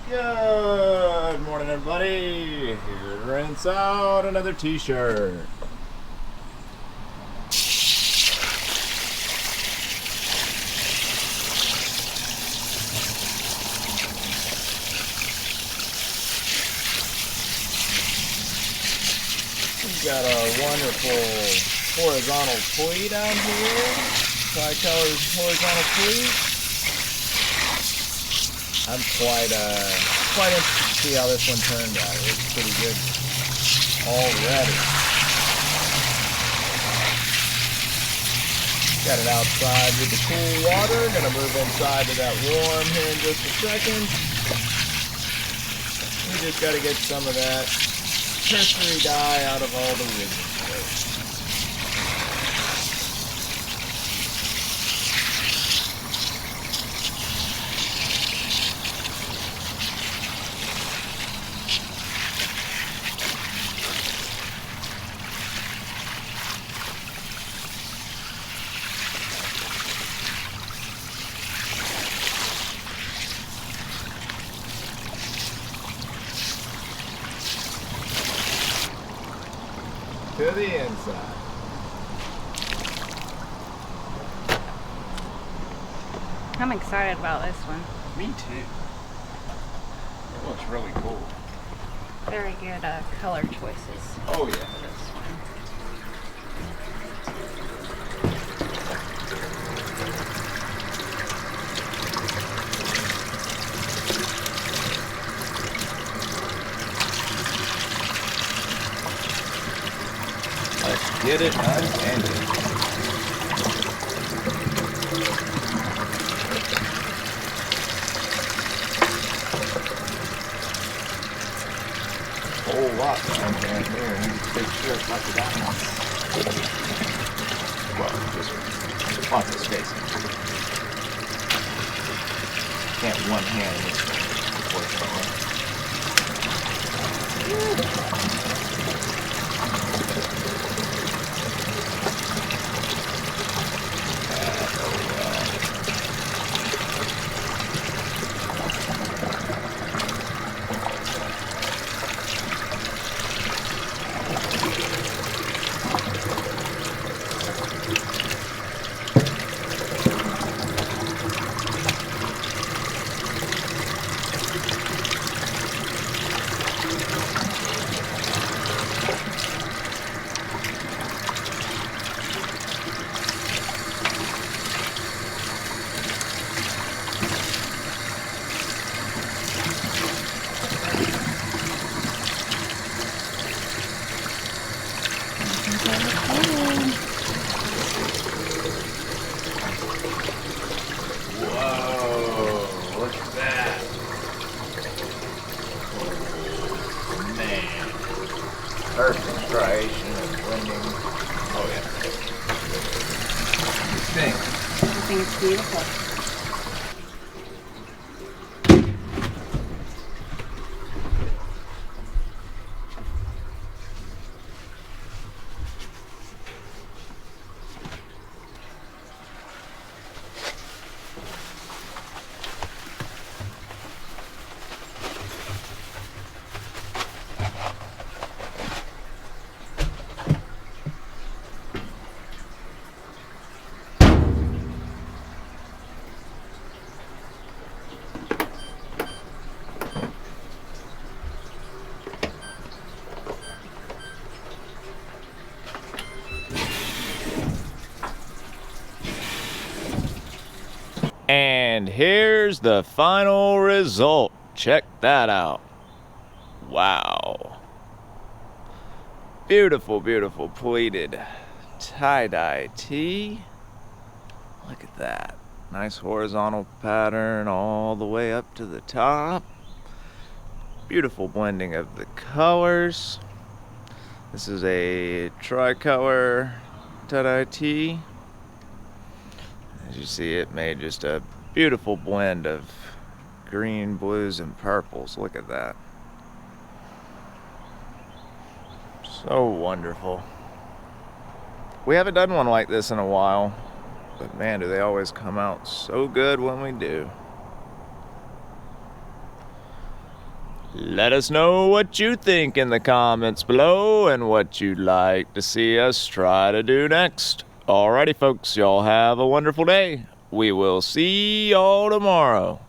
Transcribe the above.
Good morning, everybody. Here to rinse out another t-shirt. We've got a wonderful horizontal pleat out here. Tri-colored horizontal pleat. I'm quite interested to see how this one turned out. It looks pretty good already. Got it outside with the cool water. Gonna move inside to that warm here in just a second. We just gotta get some of that tertiary dye out of all the ridges first. To the inside. I'm excited about this one. Me too. It looks really cool. Very good color choices. Oh yeah. For this one. Let's get it untangled. Whole lot to untangle here in these big shirts like that one. Well, just lots of space. Can't one hand this thing, unfortunately. Whoa, look at that. Man. Perfect striation and blending. Oh yeah. What do you think? I think it's beautiful. And here's the final result. Check that out. Wow. Beautiful, beautiful pleated tie-dye tee. Look at that. Nice horizontal pattern all the way up to the top. Beautiful blending of the colors. This is a tricolor tie-dye tee. As you see, it made just a beautiful blend of green, blues, and purples. Look at that. So wonderful. We haven't done one like this in a while, but man, do they always come out so good when we do. Let us know what you think in the comments below and what you'd like to see us try to do next. Alrighty folks, y'all have a wonderful day. We will see y'all tomorrow.